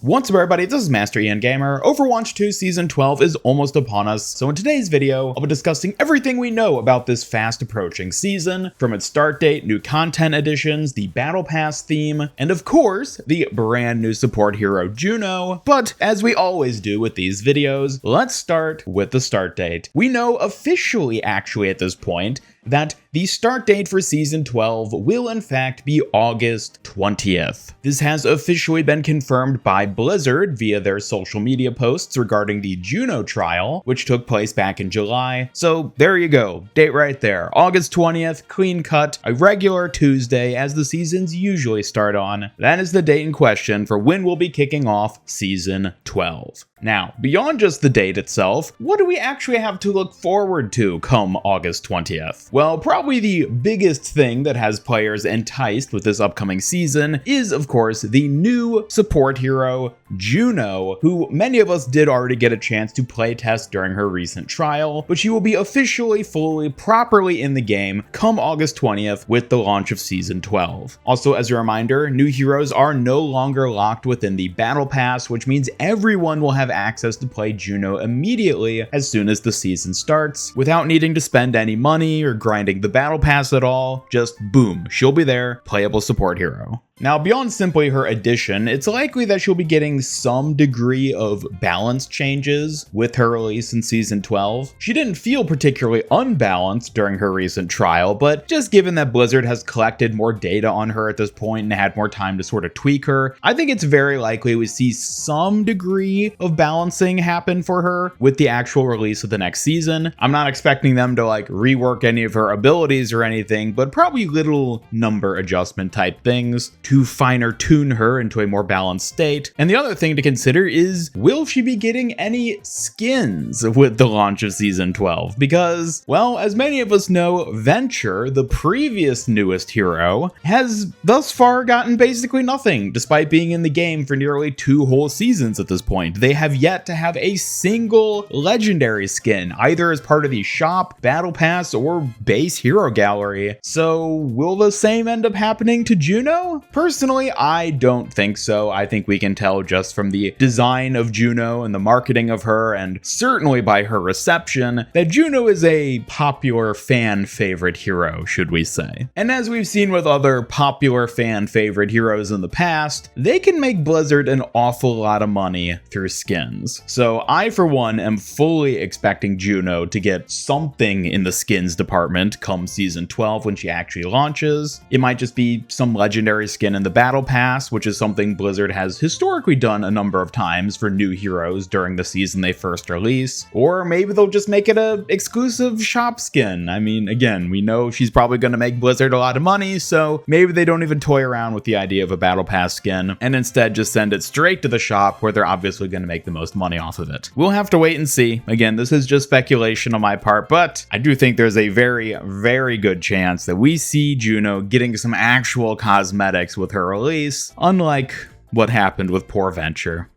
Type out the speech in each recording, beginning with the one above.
What's up everybody, this is Master Ian Gamer. Overwatch 2 Season 12 is almost upon us, so in today's video, I'll be discussing everything we know about this fast approaching season, from its start date, new content additions, the Battle Pass theme, and of course, the brand new support hero Juno. But as we always do with these videos, let's start with the start date. We know officially actually at this point that the start date for Season 12 will in fact be August 20th. This has officially been confirmed by Blizzard via their social media posts regarding the Juno trial, which took place back in July. So there you go, date right there. August 20th, clean cut, a regular Tuesday as the seasons usually start on. That is the date in question for when we'll be kicking off Season 12. Now, beyond just the date itself, what do we actually have to look forward to come August 20th? Well, probably the biggest thing that has players enticed with this upcoming season is, of course, the new support hero, Juno, who many of us did already get a chance to play test during her recent trial, but she will be officially, fully, properly in the game come August 20th with the launch of Season 12. Also, as a reminder, new heroes are no longer locked within the Battle Pass, which means everyone will have access to play Juno immediately as soon as the season starts, without needing to spend any money or grinding the Battle Pass at all. Just boom, she'll be there, playable support hero. Now, beyond simply her addition, it's likely that she'll be getting some degree of balance changes with her release in Season 12. She didn't feel particularly unbalanced during her recent trial, but just given that Blizzard has collected more data on her at this point and had more time to sort of tweak her, I think it's very likely we see some degree of balancing happen for her with the actual release of the next season. I'm not expecting them to rework any of her abilities or anything, but probably little number adjustment type things to finer tune her into a more balanced state. And the other thing to consider is, will she be getting any skins with the launch of Season 12? Because, well, as many of us know, Venture, the previous newest hero, has thus far gotten basically nothing, despite being in the game for nearly 2 whole seasons at this point. They have yet to have a single legendary skin, either as part of the shop, Battle Pass, or base hero gallery. So will the same end up happening to Juno? Personally, I don't think so. I think we can tell just from the design of Juno and the marketing of her, and certainly by her reception, that Juno is a popular fan favorite hero, should we say. And as we've seen with other popular fan favorite heroes in the past, they can make Blizzard an awful lot of money through skins. So I, for one, am fully expecting Juno to get something in the skins department come Season 12 when she actually launches. It might just be some legendary skin in the Battle Pass, which is something Blizzard has historically done a number of times for new heroes during the season they first release. Or maybe they'll just make it an exclusive shop skin. I mean, again, we know she's probably going to make Blizzard a lot of money, so maybe they don't even toy around with the idea of a Battle Pass skin, and instead just send it straight to the shop where they're obviously going to make the most money off of it. We'll have to wait and see. Again, this is just speculation on my part, but I do think there's a very, very good chance that we see Juno getting some actual cosmetics with her release, unlike what happened with poor Venture.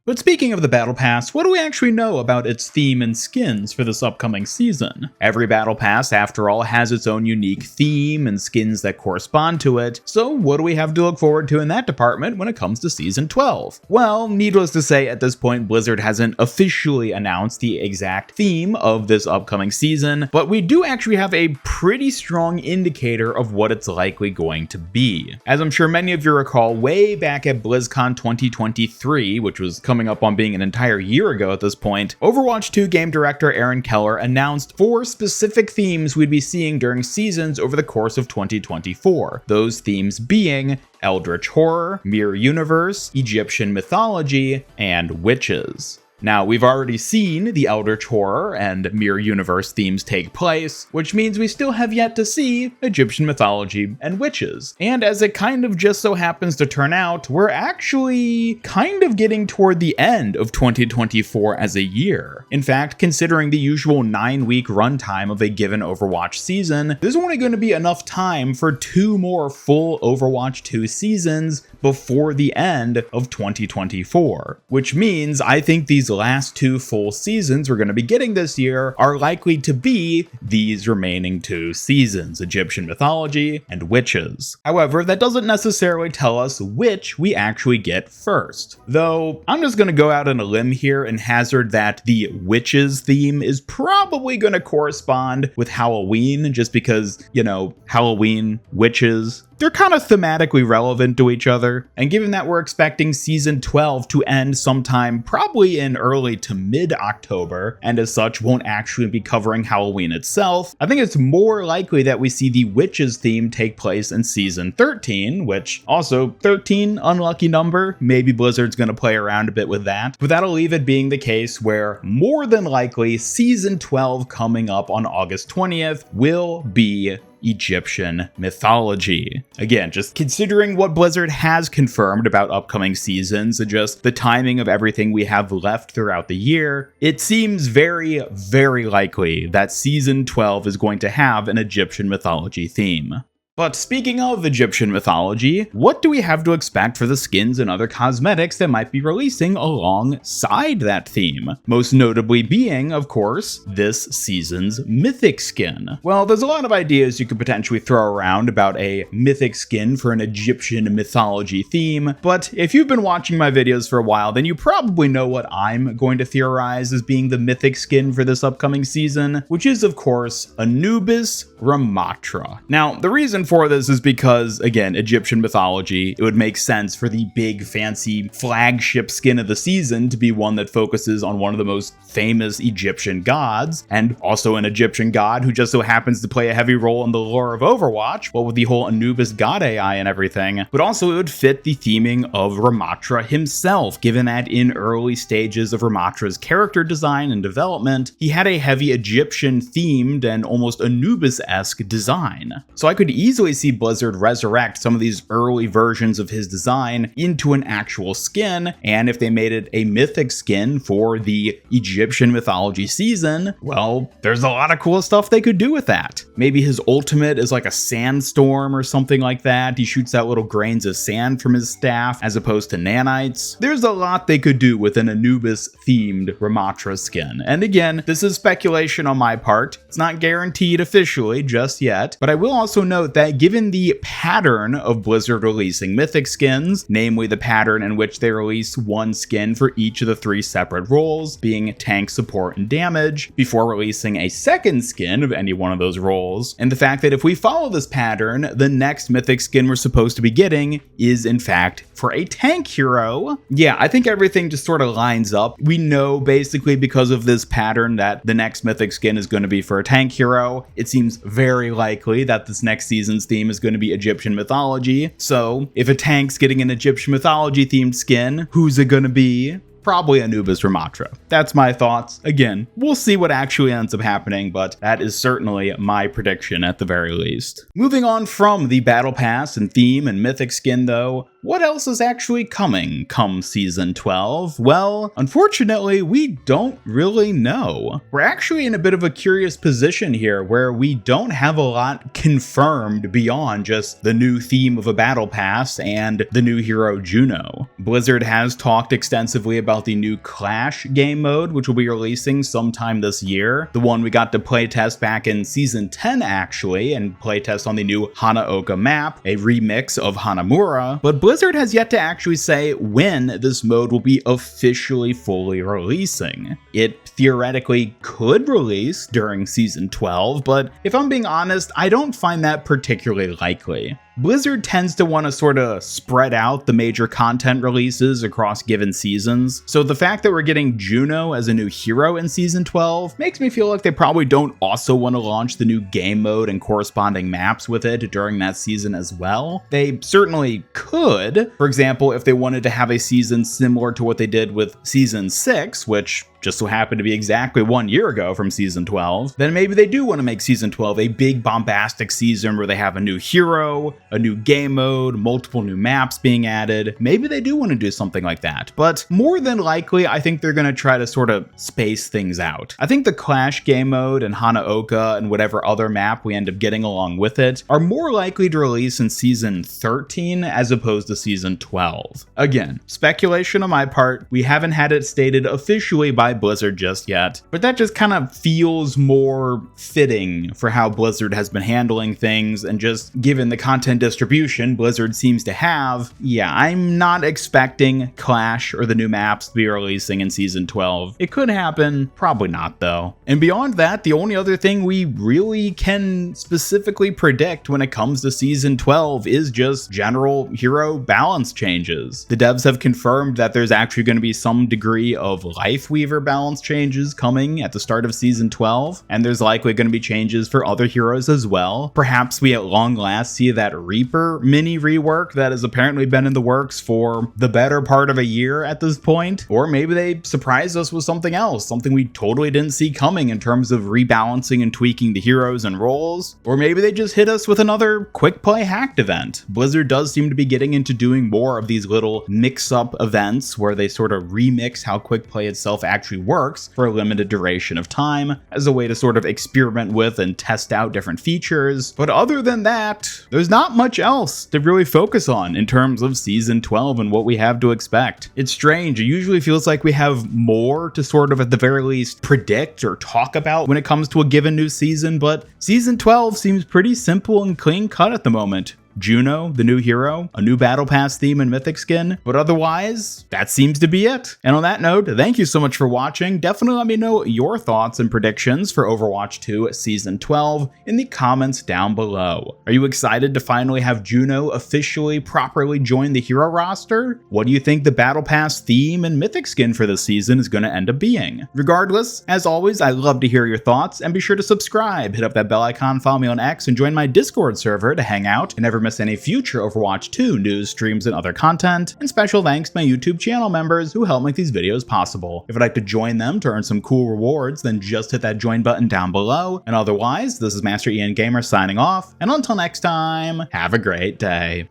But speaking of the Battle Pass, what do we actually know about its theme and skins for this upcoming season? Every Battle Pass, after all, has its own unique theme and skins that correspond to it, so what do we have to look forward to in that department when it comes to Season 12? Well, needless to say, at this point, Blizzard hasn't officially announced the exact theme of this upcoming season, but we do actually have a pretty strong indicator of what it's likely going to be. As I'm sure many of you recall, way back at BlizzCon 2023, which was coming up on being an entire year ago at this point, Overwatch 2 game director Aaron Keller announced 4 specific themes we'd be seeing during seasons over the course of 2024. Those themes being Eldritch Horror, Mirror Universe, Egyptian Mythology, and Witches. Now, we've already seen the Eldritch Horror and Mirror Universe themes take place, which means we still have yet to see Egyptian mythology and witches. And as it kind of just so happens to turn out, we're actually kind of getting toward the end of 2024 as a year. In fact, considering the usual 9-week runtime of a given Overwatch season, there's only going to be enough time for 2 more full Overwatch 2 seasons before the end of 2024. Which means I think these last 2 full seasons we're going to be getting this year are likely to be these remaining 2 seasons, Egyptian mythology and witches. However, that doesn't necessarily tell us which we actually get first. Though, I'm just going to go out on a limb here and hazard that the witches theme is probably going to correspond with Halloween, just because, you know, Halloween, witches, they're kind of thematically relevant to each other. And given that we're expecting season 12 to end sometime probably in early to mid-October, and as such won't actually be covering Halloween itself, I think it's more likely that we see the witches theme take place in season 13, which also 13, unlucky number. Maybe Blizzard's going to play around a bit with that. But that'll leave it being the case where more than likely season 12 coming up on August 20th will be Egyptian mythology. Again, just considering what Blizzard has confirmed about upcoming seasons and just the timing of everything we have left throughout the year, it seems very, very likely that season 12 is going to have an Egyptian mythology theme. But speaking of Egyptian mythology, what do we have to expect for the skins and other cosmetics that might be releasing alongside that theme? Most notably being, of course, this season's Mythic Skin. Well, there's a lot of ideas you could potentially throw around about a Mythic Skin for an Egyptian mythology theme, but if you've been watching my videos for a while, then you probably know what I'm going to theorize as being the Mythic Skin for this upcoming season, which is, of course, Anubis Ramatra. Now, the reason for this is because, again, Egyptian mythology, it would make sense for the big fancy flagship skin of the season to be one that focuses on one of the most famous Egyptian gods, and also an Egyptian god who just so happens to play a heavy role in the lore of Overwatch, well, with the whole Anubis god AI and everything. But also it would fit the theming of Ramatra himself, given that in early stages of Ramatra's character design and development, he had a heavy Egyptian themed and almost Anubis-esque design. So I could easily see Blizzard resurrect some of these early versions of his design into an actual skin, and if they made it a mythic skin for the Egyptian mythology season, well, there's a lot of cool stuff they could do with that. Maybe his ultimate is like a sandstorm or something like that. He shoots out little grains of sand from his staff as opposed to nanites. There's a lot they could do with an Anubis-themed Ramatra skin. And again, this is speculation on my part. It's not guaranteed officially just yet, but I will also note that given the pattern of Blizzard releasing mythic skins, namely the pattern in which they release one skin for each of the 3 separate roles, being tank, support, and damage, before releasing a second skin of any one of those roles, and the fact that if we follow this pattern, the next mythic skin we're supposed to be getting is in fact for a tank hero. Yeah, I think everything just sort of lines up. We know basically because of this pattern that the next mythic skin is going to be for a tank hero. It seems very likely that this next season's theme is going to be Egyptian mythology. So if a tank's getting an Egyptian mythology themed skin, who's it going to be? Probably Anubis Ramatra. That's my thoughts. Again, we'll see what actually ends up happening, but that is certainly my prediction at the very least. Moving on from the Battle Pass and theme and mythic skin though, what else is actually coming come season 12? Well, unfortunately, we don't really know. We're actually in a bit of a curious position here where we don't have a lot confirmed beyond just the new theme of a Battle Pass and the new Hero Juno. Blizzard has talked extensively about the new Clash game mode, which will be releasing sometime this year. The one we got to playtest back in season 10 actually, and playtest on the new Hanaoka map, a remix of Hanamura, but Blizzard has yet to actually say when this mode will be officially fully releasing. It theoretically could release during season 12, but if I'm being honest, I don't find that particularly likely. Blizzard tends to want to sort of spread out the major content releases across given seasons, so the fact that we're getting Juno as a new hero in season 12 makes me feel like they probably don't also want to launch the new game mode and corresponding maps with it during that season as well. They certainly could. For example, if they wanted to have a season similar to what they did with season 6, which just so happened to be exactly 1 year ago from Season 12, then maybe they do want to make Season 12 a big bombastic season where they have a new hero, a new game mode, multiple new maps being added. Maybe they do want to do something like that, but more than likely, I think they're going to try to sort of space things out. I think the Clash game mode and Hanaoka and whatever other map we end up getting along with it are more likely to release in Season 13 as opposed to Season 12. Again, speculation on my part, we haven't had it stated officially by Blizzard just yet, but that just kind of feels more fitting for how Blizzard has been handling things, and just given the content distribution Blizzard seems to have, yeah, I'm not expecting Clash or the new maps to be releasing in Season 12. It could happen, probably not though. And beyond that, the only other thing we really can specifically predict when it comes to Season 12 is just general hero balance changes. The devs have confirmed that there's actually going to be some degree of Lifeweaver balance changes coming at the start of Season 12, and there's likely going to be changes for other heroes as well. Perhaps we at long last see that Reaper mini rework that has apparently been in the works for the better part of a year at this point, or maybe they surprise us with something else, something we totally didn't see coming in terms of rebalancing and tweaking the heroes and roles, or maybe they just hit us with another quick play hacked event. Blizzard does seem to be getting into doing more of these little mix-up events where they sort of remix how quick play itself actually works for a limited duration of time as a way to sort of experiment with and test out different features. But other than that, there's not much else to really focus on in terms of Season 12 and what we have to expect. It's strange. It usually feels like we have more to sort of at the very least predict or talk about when it comes to a given new season, but Season 12 seems pretty simple and clean cut at the moment. Juno, the new hero, a new battle pass theme and Mythic Skin, but otherwise, that seems to be it. And on that note, thank you so much for watching. Definitely let me know your thoughts and predictions for Overwatch 2 Season 12 in the comments down below. Are you excited to finally have Juno officially properly join the hero roster? What do you think the battle pass theme and Mythic Skin for this season is going to end up being? Regardless, as always, I'd love to hear your thoughts, and be sure to subscribe, hit up that bell icon, follow me on X, and join my Discord server to hang out and never miss any future Overwatch 2 news, streams, and other content. And special thanks to my YouTube channel members who help make these videos possible. If you'd like to join them to earn some cool rewards, then just hit that join button down below. And otherwise, this is Master Ian Gamer signing off, and until next time, have a great day.